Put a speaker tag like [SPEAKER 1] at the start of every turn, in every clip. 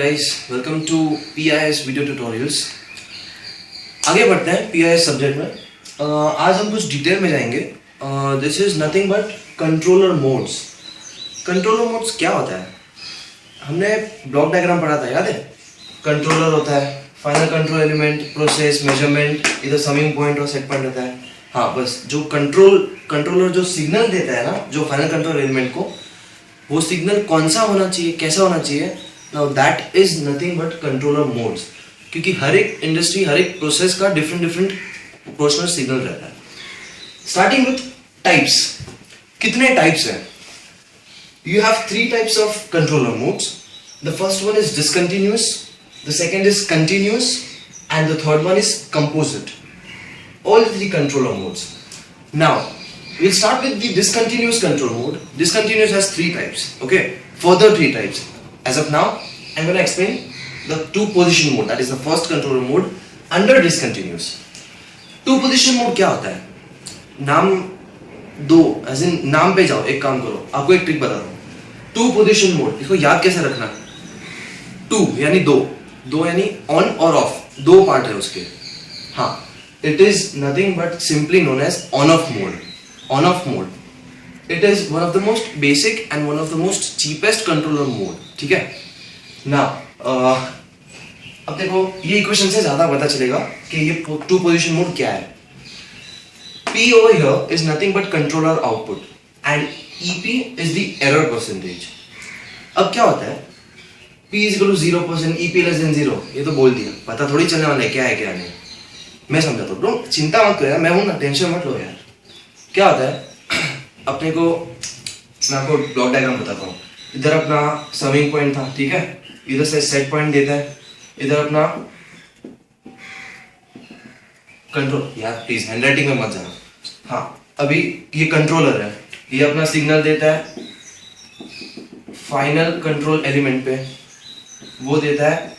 [SPEAKER 1] guys, welcome to PIS video tutorials. आगे बढ़ते हैं PIS सब्जेक्ट में। आज हम कुछ डिटेल में जाएंगे। This is nothing but controller modes. Controller modes क्या होता है? हमने ब्लॉक डायग्राम पढ़ा था, याद है? कंट्रोलर होता है, final control element, process, measurement, इधर समिंग पॉइंट और सेट पॉइंट रहता है। हाँ, बस जो कंट्रोलर जो सिग्नल देता है ना, जो फाइनल कंट्रोल एलिमेंट को, वो सिग्नल कौन सा होना चाहिए, कैसा होना चाहिए, now that is nothing but controller modes. क्योंकि हर एक इंडस्ट्री, हर एक प्रोसेस का डिफरेंट प्रोपोर्शनल सिग्नल रहता है। Starting with types. कितने टाइप्स हैं? You have 3 types of controller modes. The first one is discontinuous, the second is continuous and the third one is composite. All 3 controller modes. Now, we'll start with the discontinuous control mode. Discontinuous has 3 types. Okay, further 3 types. As of now, I'm going to explain the 2 position mode. That is the first controller mode under discontinuous. 2 position mode क्या होता है? नाम दो, as in नाम पे जाओ। एक काम करो, आपको एक ट्रिक बता रहा हूँ। 2 position mode, इसको याद कैसे रखना? 2 यानी दो यानी ऑन और ऑफ, 2 पार्ट है उसके। हाँ, it is nothing but simply known as on-off mode. On-off mode. It is one of the most basic and one of the most cheapest controller mode. ठीक है? Now, अब देखो, ये इक्वेशन से ज़्यादा पता चलेगा कि ये 2 position mode क्या है। P over here is nothing but controller output and EP is the error percentage. अब क्या होता है? P is equal to 0%, EP less than 0. ये तो बोल दिया, पता थोड़ी चलने वाला है क्या है क्या नहीं। मैं समझाता हूँ, डोंट चिंता मत करो यार, मैं हूं ना, टेंशन मत लो यार। क्या होता है अपने को, मैं आपको ब्लॉक डायग्राम बताता हूँ। इधर अपना समिंग पॉइंट था, ठीक है, इधर से सेट पॉइंट देता है, इधर अपना कंट्रोल, यार प्लीज हैंडराइटिंग में मत जाना। हाँ, अभी ये कंट्रोलर है, ये अपना सिग्नल देता है फाइनल कंट्रोल एलिमेंट पे, वो देता है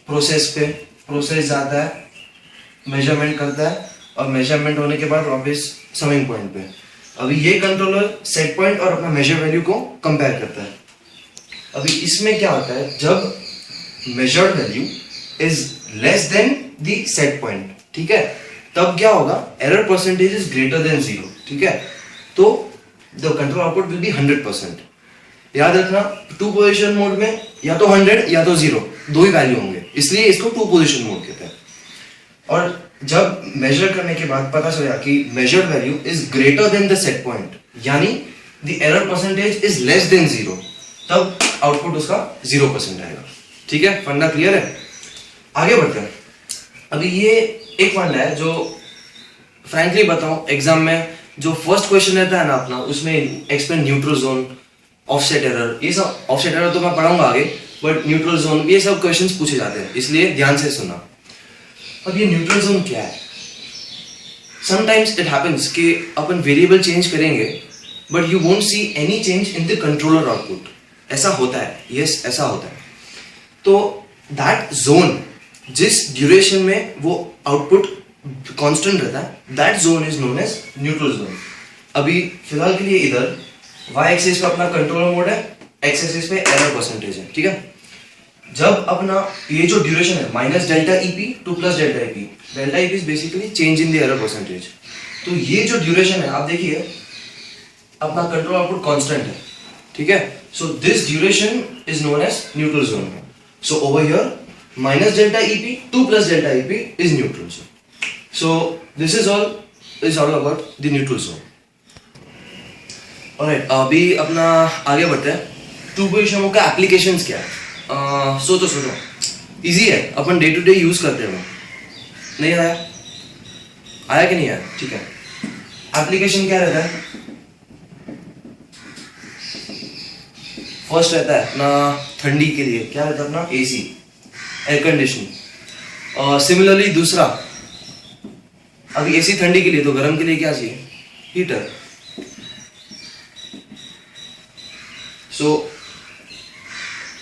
[SPEAKER 1] प्रोसेस पे, प्रोसेस जाता है, मेजरमेंट करता है और मेजरमेंट होने के बाद वापस समिंग पॉइंट पे। अभी ये कंट्रोलर सेट पॉइंट और अपना मेजर वैल्यू को कंपेयर करता है। अभी इसमें क्या होता है, जब measured value is less then the set point, ठीक है, तब क्या होगा, error percentage is greater then 0, ठीक है, तो the control output will be 100%। याद रखना, 2 पोजिशन मोड में या तो 100 या तो 0, 2 ही वैल्यू होंगे, इसलिए इसको 2 पोजिशन मोड कहते हैं। और जब मेजर करने के बाद पता चला कि measured value is greater than the set point, यानी the error percentage is less than 0, तब आउटपुट उसका 0% आएगा। ठीक है, फंडा क्लियर है? आगे बढ़ते हैं। अभी ये एक फंडा है जो फ्रैंकली बताऊं, एग्जाम में जो फर्स्ट क्वेश्चन रहता है ना अपना, उसमें explain neutral zone, offset error, ये सब ऑफसेट एरर तो मैं पढ़ाऊंगा आगे, बट न्यूट्रल जोन, ये सब क्वेश्चंस पूछे जाते हैं, इसलिए ध्यान से सुनना। अब ये न्यूट्रल जोन क्या है? समटाइम्स इट हैपेंस कि अपन वेरिएबल चेंज करेंगे but you won't see any change in the controller output. ऐसा होता है, यस ऐसा होता है। तो दैट जोन, जिस ड्यूरेशन में वो आउटपुट कांस्टेंट रहता है, that zone is known as neutral zone. अभी फिलहाल के लिए इधर वाई एक्सिस पे अपना कंट्रोलर मोड है, एक्स एक्सिस पे एरर परसेंटेज है, ठीक है। जब अपना ये जो ड्यूरेशन है minus delta EP to plus delta EP, delta EP is basically change in the error percentage. तो ये जो ड्यूरेशन है, आप देखिए अपना कंट्रोल आउटपुट कांस्टेंट है, ठीक है, so this duration is known as neutral zone. So over here minus delta EP to plus delta EP is neutral zone. So this is all about the neutral zone. Alright, अभी अपना आगे बढ़ते हैं। 2 position का applications क्या है? सोचो easy है, अपन डे टू डे यूज करते हैं। नहीं आया कि नहीं आया? ठीक है, एप्लीकेशन क्या रहता है? फर्स्ट रहता है अपना ठंडी के लिए, क्या रहता है अपना? AC, air conditioning. सिमिलरली दूसरा, अभी एसी ठंडी के लिए, तो गर्म के लिए क्या चाहिए? हीटर। सो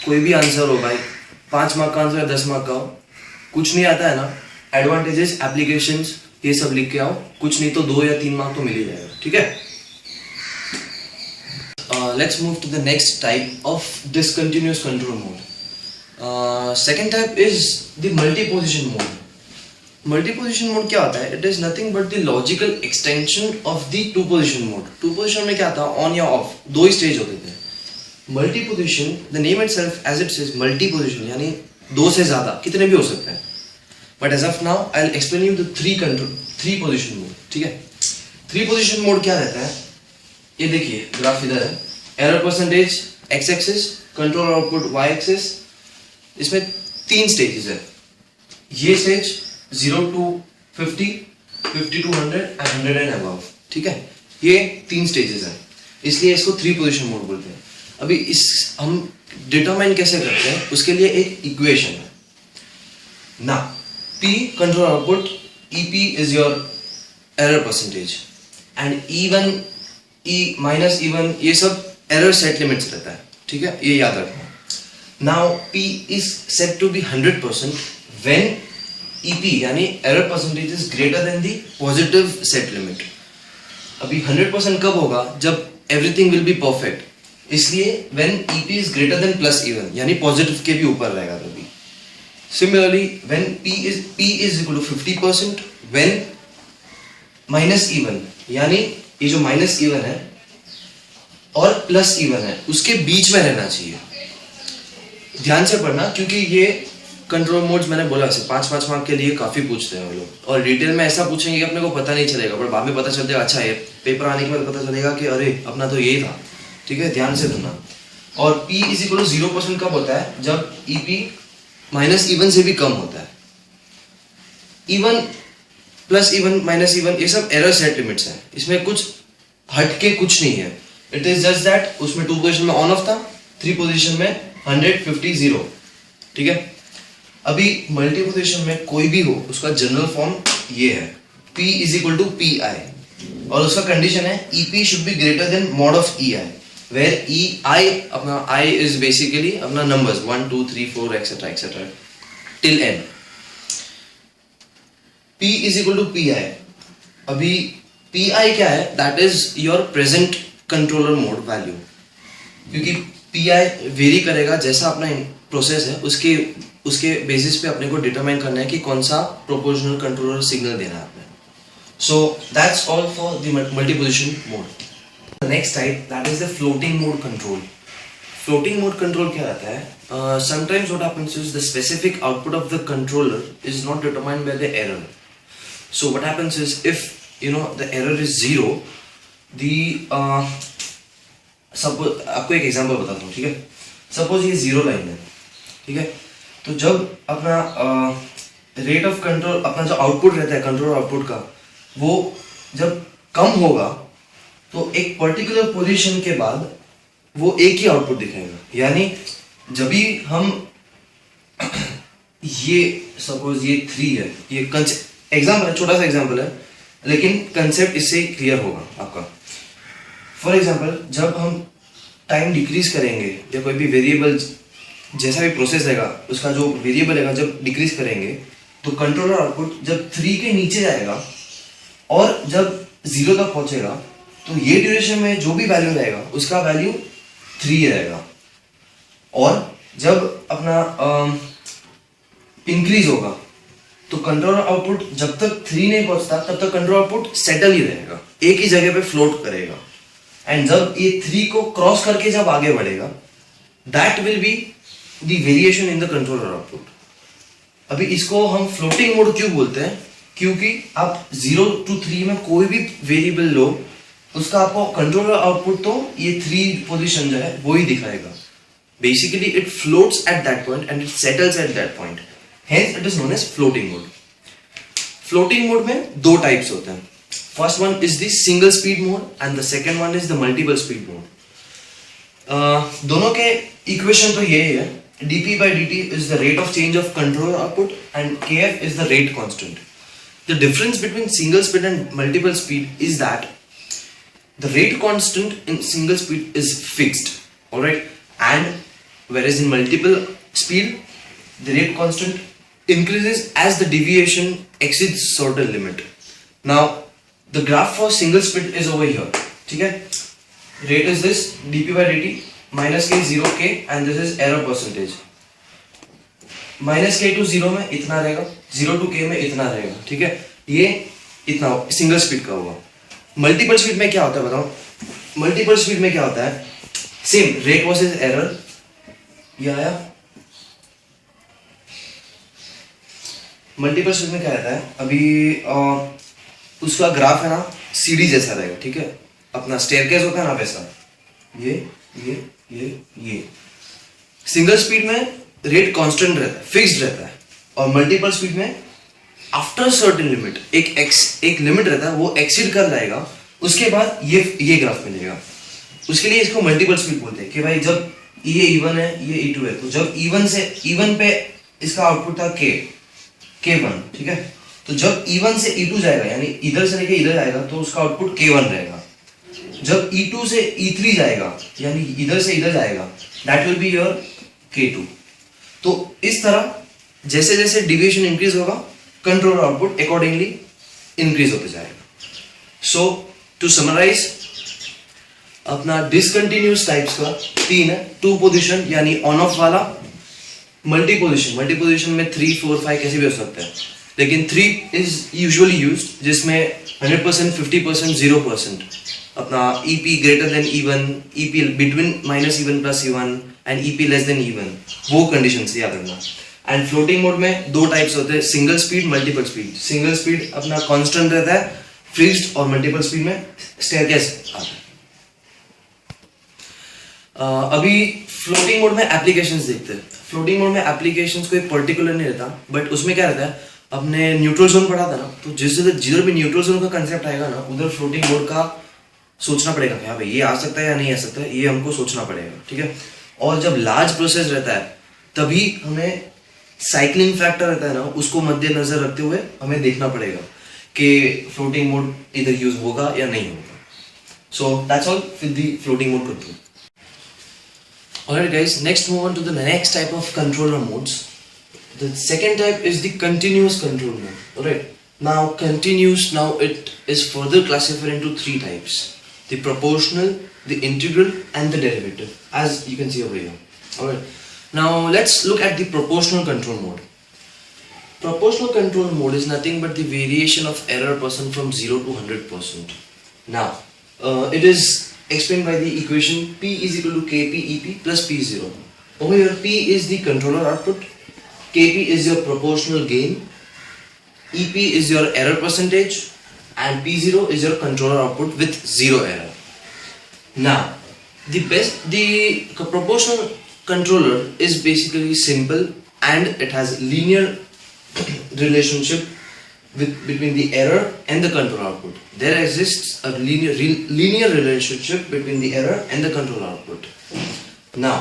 [SPEAKER 1] कोई भी आंसर हो भाई, 5 मार्क का आंसर है, 10 मार्क का हो, कुछ नहीं आता है ना, एडवांटेजेस, एप्लीकेशंस, ये सब लिख के आओ, कुछ नहीं तो 2 या 3 मार्क तो मिल ही जाएगा, ठीक है। let's move to the next type of discontinuous control mode. Second type is the multi-position mode. Multi-position mode क्या होता है? It is nothing but the logical extension of the two-position mode. Two-position में क्या था? On या off, दो ही stage होते थे. Multi-position, the name itself as it says multi-position, यानी दो से ज़्यादा कितने भी हो सकते हैं. But as of now, I'll explain you the three-position mode. ठीक है? Three-position mode क्या रहता है? ये देखिए, ग्राफ इधर है. Error percentage x-axis, control output y-axis. इसमें तीन स्टेजेस है. ये stage 0 to 50, 50 to 100 and 100 and above. ठीक है, ये तीन स्टेजेस हैं, इसलिए इसको थ्री पोजीशन मोड बोलते हैं. अभी इस हम डिटरमाइन कैसे करते हैं, उसके लिए एक इक्वेशन है ना. P control output, EP is your error percentage and E1, E minus E1 ये सब एरर सेट लिमिट्स रहता है. ठीक है, ये याद रखना. Now P is said to be 100% when EP यानी error percentage is greater than the positive set limit. अभी 100% कब होगा? जब everything will be perfect. इसलिए when EP is greater than plus E1 यानी positive के भी ऊपर रहेगा तभी. Similarly when P is equal to 50% when minus E1 यानी ये जो minus E1 है और plus E1 है उसके बीच में रहना चाहिए. ध्यान से पढ़ना क्योंकि ये कंट्रोल मोड्स मैंने बोला से 5-5 मार्क के लिए काफी पूछते हैं वो लोग, और डिटेल में ऐसा पूछेंगे कि अपने को पता नहीं चलेगा, पर बाद में पता चल जाएगा. अच्छा ये पेपर आने के बाद पता चलेगा कि अरे अपना तो यही था. ठीक है, ध्यान से सुनना. और P इज इक्वल टू 0% कब होता है? जब EP माइनस E1 से भी कम होता है. E1 plus E1 minus E1 ये सब एरर सेट लिमिट्स हैं, इसमें कुछ हटके कुछ नहीं है. इट इज जस्ट दैट उसमें टू पोजिशन में ऑन ऑफ था, थ्री पोजिशन में 100, 50, 0. ठीक है, अभी मल्टी पोजिशन में कोई भी हो उसका जनरल फॉर्म ये है, P is equal to PI, और उसका कंडीशन है EP should be greater than mod of EI, where EI अपना I इज बेसिकली अपना numbers 1, 2, 3, 4 etcetera etcetera till n. P is equal to PI. अभी PI क्या है? That is your present controller mode value, क्योंकि PI vary करेगा जैसा अपना process है उसके बेसिस पे अपने को डिटरमाइन करना है कि कौन सा प्रोपोर्शनल कंट्रोलर सिग्नल देना है आपने. So that's all for the multi position mode. The next type that is the floating mode control. Floating mode control क्या रहता है? Sometimes what happens is the specific output of the controller is not determined by the error. So what happens is if you know the error is 0, the suppose आपको एक example बताता हूँ. ठीक है, suppose ये 0 लाइन है. ठीक है, तो जब अपना रेट ऑफ कंट्रोल अपना जो आउटपुट रहता है कंट्रोल आउटपुट का, वो जब कम होगा तो एक पर्टिकुलर पोजीशन के बाद वो एक ही आउटपुट दिखाएगा. यानी जब भी हम ये सपोज ये 3 है, ये एग्जाम्पल छोटा सा एग्जाम्पल है लेकिन कंसेप्ट इससे क्लियर होगा आपका. फॉर एग्जाम्पल जब हम टाइम डिक्रीज करेंगे या कोई भी वेरिएबल जैसा भी प्रोसेस रहेगा उसका जो वेरिएबल रहेगा जब डिक्रीज करेंगे तो कंट्रोलर आउटपुट जब 3 के नीचे जाएगा और जब 0 तक पहुंचेगा तो ये ड्यूरेशन में जो भी वैल्यू रहेगा उसका वैल्यू 3 रहेगा. और जब अपना इंक्रीज होगा तो कंट्रोलर आउटपुट जब तक 3 नहीं पहुंचता तब तक कंट्रोलर आउटपुट सेटल ही रहेगा, एक ही जगह पे फ्लोट करेगा. एंड जब ये 3 को क्रॉस करके जब आगे बढ़ेगा that will be the variation in the controller output. अभी इसको हम फ्लोटिंग मोड क्यों बोलते हैं? क्योंकि आप 0 to 3 में कोई भी वेरिएबल लो उसका आपको कंट्रोलर आउटपुट तो ये 3 पोजीशन जो है वो ही दिखाएगा. Basically it floats at that point and it settles at that point, hence it is known as floating mode. Floating mode में दो टाइप्स होते हैं. First one is the single speed mode and the second one is the multiple speed mode. दोनों के equation तो यही है. dp by dt is the rate of change of control output and kf is the rate constant. The difference between single speed and multiple speed is that the rate constant in single speed is fixed, alright, and whereas in multiple speed the rate constant increases as the deviation exceeds certain limit. Now the graph for single speed is over here. ठीक है, rate is this dp by dt minus k 0k and this is error percentage. Minus के to zero में इतना रहेगा, zero to के में इतना रहेगा, ठीक है, ये इतना सिंगल स्पीड का हुआ। मल्टीपल स्पीड में क्या होता है बताओ, मल्टीपल स्पीड में क्या होता है, सेम रेट वर्सेस एरर, ये आया। मल्टीपल स्पीड में क्या रहता है, अभी उसका ग्राफ है ना सीढ़ी जैसा रहेगा, ठीक है, अपना स्टेयरकेस होता है ना वैसा, ये सिंगल स्पीड में रेट कांस्टेंट रहता है, फिक्स्ड रहता है, और मल्टीपल स्पीड में आफ्टर सर्टेन लिमिट एक लिमिट रहता है, वो एक्सीड कर जाएगा, उसके बाद ये ग्राफ मिलेगा। उसके लिए इसको मल्टीपल स्पीड बोलते हैं कि भाई जब ये इवन है, ये E2 है, तो जब इवन पे इसका आउटपुट था K1, ठीक है, तो जब E1 से E2 जाएगा, यानी इधर से लेके इधर जाएगा, तो उसका आउटपुट K1 रहेगा। जब E2 से E3 जाएगा, यानी इधर से इधर जाएगा, that will be your K2। तो इस तरह जैसे जैसे डिविएशन इंक्रीज होगा, कंट्रोलर आउटपुट अकॉर्डिंगली इंक्रीज होते जाएगा। सो टू समराइज, अपना डिसकंटिन्यूअस टाइप्स का 3 है, 2 पोजीशन यानी ऑन ऑफ वाला, मल्टी पोजीशन में 3, 4, 5 कैसे भी हो सकते हैं, लेकिन 3 इज यूजुअली यूज्ड, जिसमें 100%, 50%, 0%, अपना EP greater than E1, EP between minus E1 plus E1 and EP less than E1, वो कंडीशन से याद रखना। एंड फ्लोटिंग मोड में 2 टाइप्स होते हैं, single speed, multiple speed. Single speed अपना कांस्टेंट रहता है, फिक्स्ड, और मल्टीपल स्पीड में स्टेयरकेस आता है। अभी फ्लोटिंग मोड में एप्लीकेशंस देखते हैं। फ्लोटिंग मोड में एप्लीकेशंस कोई पर्टिकुलर नहीं रहता, बट उसमें क्या रहता है, अपने न्यूट्रल जोन पढ़ा था ना, तो जिधर भी न्यूट्रल जोन का कंसेप्ट आएगा ना, उधर फ्लोटिंग मोड का सोचना पड़ेगा कि हाँ भाई ये आ सकता है या नहीं आ सकता है, ये हमको सोचना पड़ेगा, ठीक है। और जब लार्ज प्रोसेस रहता है, तभी हमें साइक्लिंग फैक्टर रहता है ना, उसको मद्देनजर रखते हुए हमें देखना पड़ेगा कि फ्लोटिंग मोड इधर यूज होगा या नहीं होगा। So that's all with the floating mode control. Alright guys, next move on to the next type of controller modes. The second type is the continuous control mode. Alright, now continuous, now it is further classified into 3 types: the proportional, the integral, and the derivative, as you can see over here. Alright, now let's look at the proportional control mode. Proportional control mode is nothing but the variation of error percent from 0 to 100%. Now it is explained by the equation P is equal to Kp EP plus P0. Over here P is the controller output, Kp is your proportional gain, EP is your error percentage, and P0 is your controller output with 0 error. Now the proportional controller is basically simple, and it has linear relationship between the error and the control output. There exists a linear relationship between the error and the control output. Now,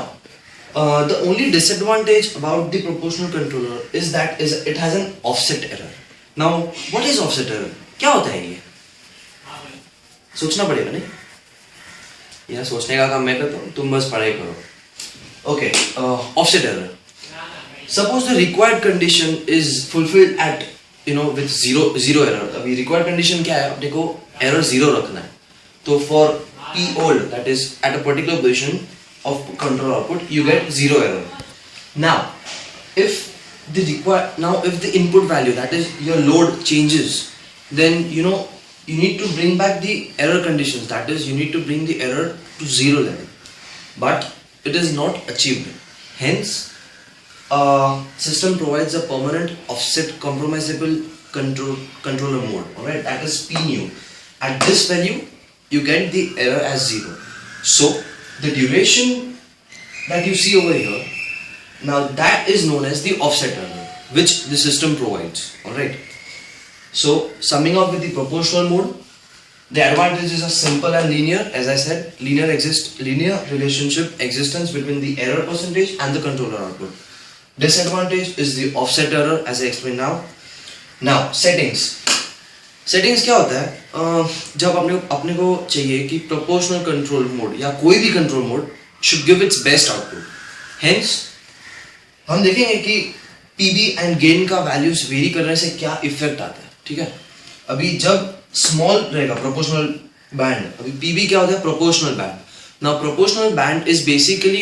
[SPEAKER 1] the only disadvantage about the proportional controller is that it has an offset error. Now, what is offset error? क्या होता है ये? सोचना पड़ेगा नहीं? यह सोचने का काम मैं करता हूँ, तुम बस पढ़ाई करो. Okay, offset error. Suppose the required condition is fulfilled at with zero error. अभी required condition क्या है? अपने को error 0 रखना है. तो for P old, that is at a particular position of control output, you get 0 error. Now, if the input value, that is your load, changes, then you need to bring back the error conditions. That is, you need to bring the error to 0 level. But it is not achieved. Hence, system provides a permanent offset compromisable controller mode. Alright, that is P new. At this value, you get the error as 0. So the duration that you see over here, now that is known as the offset error, which the system provides. Alright. So summing up with the proportional mode, the advantages are simple and linear. As I said, linear relationship existence between the error percentage and the controller output. Disadvantage is the offset error, as I explained now. Now settings क्या होता है? जब अपने को चाहिए कि proportional control mode या कोई भी control mode should give its best output. Hence हम देखेंगे कि PB and gain का values vary करने से क्या effect आता है. ठीक है, अभी जब small रहेगा proportional band, अभी PB क्या होता है? Proportional band. Now proportional band is basically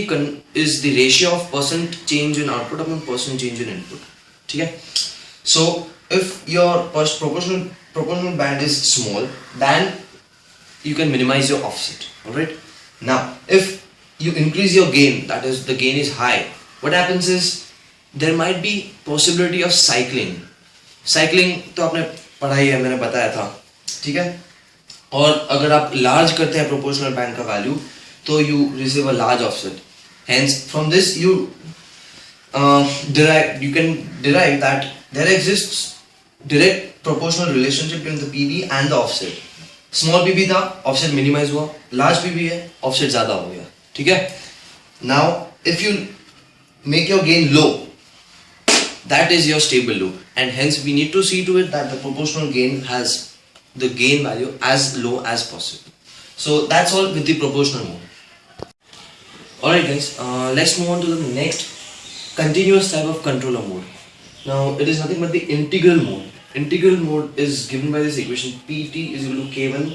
[SPEAKER 1] is the ratio of percent change in output upon percent change in input. ठीक है? So if your proportional band is small, then you can minimize your offset. Alright? Now if you increase your gain, that is the gain is high, what happens is there might be possibility of cycling. Cycling तो आपने पढ़ाई है, मैंने बताया था. ठीक है? और अगर आप लार्ज करते हैं प्रोपोर्शनल बैंड का वैल्यू तो you receive a large offset. Hence from this you can derive that there exists direct proportional relationship between the PV and the offset. Small PV था, ऑफसेट मिनिमाइज हुआ. Large PV है, offset ज्यादा हो गया. ठीक है? Now if you make your gain low, that is your stable loop, and hence we need to see to it that the proportional gain has the gain value as low as possible. So that's all with the proportional mode. Alright guys, let's move on to the next continuous type of controller mode. Now it is nothing but the integral mode. Integral mode is given by this equation: Pt is equal to K1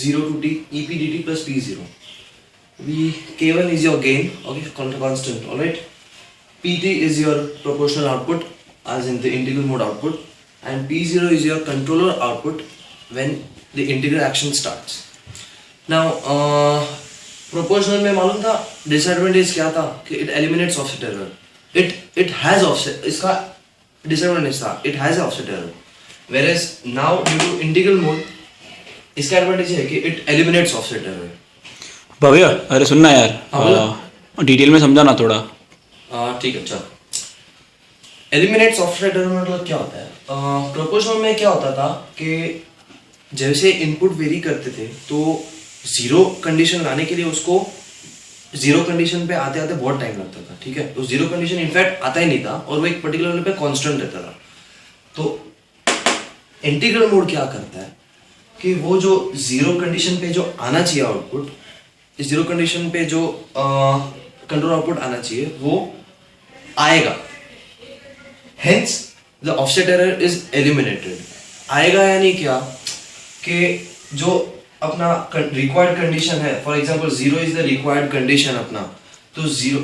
[SPEAKER 1] 0 to t EP dt plus P0. K1 is your gain, okay, constant. Alright. Pt is your proportional output, as in the integral mode output, and P0 is your controller output when the integral action starts. Now, proportional में मालूम था disadvantage क्या था कि it eliminates offset error. It has offset, इसका disadvantage था it has offset error. Whereas now due to integral mode इसका advantage है कि it eliminates offset error.
[SPEAKER 2] Bhavya, अरे सुनना यार, डिटेल में समझा ना थोड़ा.
[SPEAKER 1] ठीक है. अच्छा, एलिमिनेट्स ऑफसेट एरर मतलब क्या होता है? प्रोपोर्शनल में क्या होता था कि जैसे इनपुट वेरी करते थे तो जीरो कंडीशन लाने के लिए उसको जीरो कंडीशन पे आते आते बहुत टाइम लगता था. ठीक है? तो जीरो कंडीशन इनफैक्ट आता ही नहीं था और वो एक पर्टिकुलर लेवल पे कांस्टेंट रहता था. तो इंटीग्रल मोड क्या करता है कि वो जो जीरो कंडीशन पे जो आना चाहिए आउटपुट, इस जीरो कंडीशन पे जो कंट्रोल आउटपुट आना चाहिए वो आएगा. Hence the offset error is eliminated. आएगा यानी क्या कि जो अपना रिक्वायर्ड कंडीशन है, for example zero is the required condition अपना, तो जीरो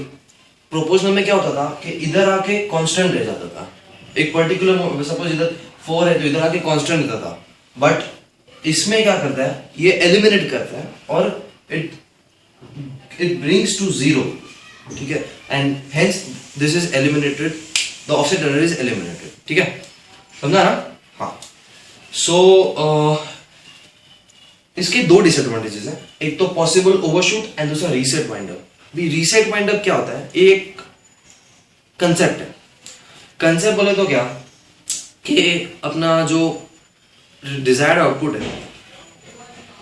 [SPEAKER 1] प्रोपोर्शनल में क्या होता था कि इधर आके कांस्टेंट रह जाता था. एक पर्टिकुलर सपोज इधर 4 है तो इधर आके कांस्टेंट रहता था. बट इसमें क्या करता है, ये एलिमिनेट करता है और it brings to 0. ठीक है? and hence this is eliminated, the offset error is eliminated. ठीक है? समझा ना? हाँ. so इसके दो डिसएडवांटेजेस हैं. एक तो पॉसिबल ओवरशूट एंड दूसरा रीसेट वाइंड अप. भी रीसेट वाइंड अप क्या होता है? एक कंसेप्ट है. कंसेप्ट बोले तो क्या कि अपना जो डिजायर्ड आउटपुट है,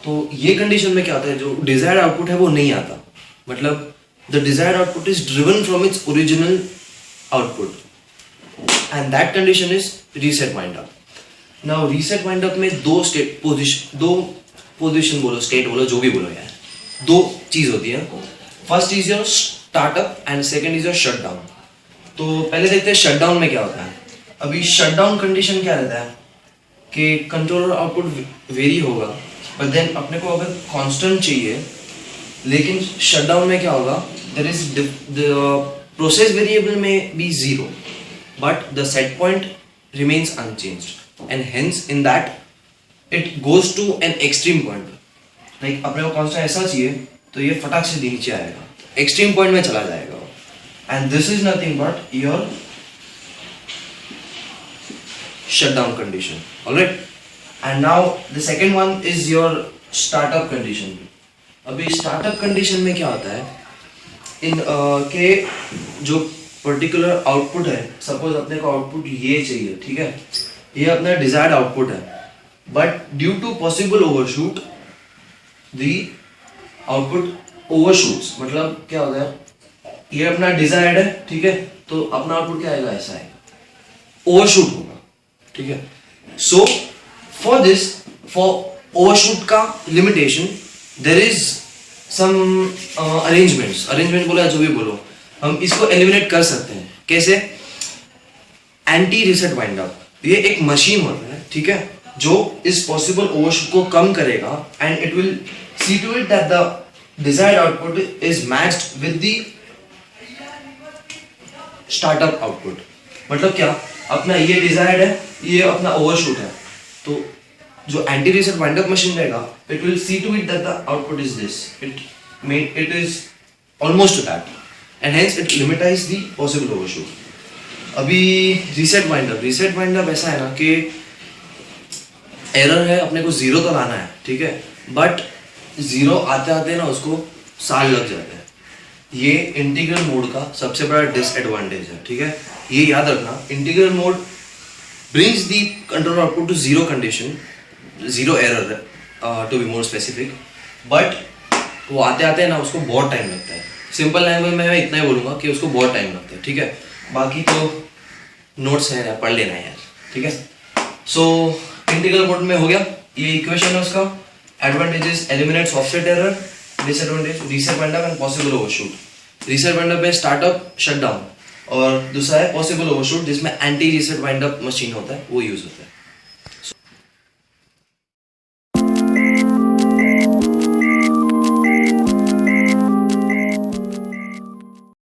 [SPEAKER 1] तो ये कंडीशन में क्या होता है, जो डिजायर्ड आउटपुट है वो नहीं आता. मतलब the desired output is driven from its original output, and that condition is reset wind up. Now reset wind up में दो पोजीशन बोलो, स्टेट बोलो, जो भी बोलो यार, दो चीज होती है. First is your startup and second is your shutdown. तो पहले देखते हैं शटडाउन में क्या होता है. अभी शटडाउन कंडीशन क्या रहता है कि कंट्रोलर आउटपुट वेरी होगा, बट देन अपने को अगर कांस्टेंट चाहिए, लेकिन शटडाउन में क्या होगा, there is the process variable may be 0 but the set point remains unchanged, and hence in that it goes to an extreme point. like अपने को कांस्टेंट ऐसा चाहिए तो ये फटाक से नीचे आएगा, एक्सट्रीम पॉइंट में चला जाएगा, and this is nothing but your shutdown condition. alright, and now the second one is your startup condition. अभी स्टार्टअप कंडीशन में क्या होता है के जो पर्टिकुलर आउटपुट है, सपोज अपने को आउटपुट ये चाहिए. ठीक है? ये अपना डिजायर्ड आउटपुट है, but due to possible overshoot the output overshoots. मतलब क्या होता है, ये अपना डिजायर्ड है, ठीक है, तो अपना आउटपुट क्या आएगा, ऐसा आएगा, ओवरशूट होगा. ठीक है? So for this, for overshoot का limitation there is some arrangement बोलो या जो भी बोलो, हम इसको एलिमिनेट कर सकते हैं. कैसे? Anti reset wind up. ये एक मशीन होता है, ठीक है, जो इस पॉसिबल ओवरशूट को कम करेगा, and it will see to it that the desired output is matched with the startup output. मतलब क्या, अपना ये डिजायर्ड है, ये अपना ओवरशूट है, तो जो anti reset wind up machine रहेगा, it will see to it that the output is this, it is almost to that, and hence it limitise the possible overshoot. अभी रीसेट वाइंड अप ऐसा है ना कि error है, अपने को zero तो लाना है, ठीक है, बट जीरो आते आते ना उसको साल लग जाते हैं. ये इंटीग्रल मोड का सबसे बड़ा डिसएडवांटेज है, ठीक है, ये याद रखना. Integral mode brings the control output to zero condition, zero error to be more specific, but वो आते आते ना उसको बहुत टाइम लगता है. सिंपल लैंग्वेज में मैं इतना ही बोलूँगा कि उसको बहुत टाइम लगता है, ठीक है. बाकी तो नोट्स हैं, पढ़ लेना है यार, ठीक है. सो इंटीग्रल मोड में हो गया, ये इक्वेशन है उसका. Advantages eliminates offset error, disadvantage reset wind up and possible overshoot. Reset wind up में स्टार्टअप शट डाउन, और दूसरा है पॉसिबल ओवरशूट जिसमें anti reset wind up machine होता है, वो यूज होता है.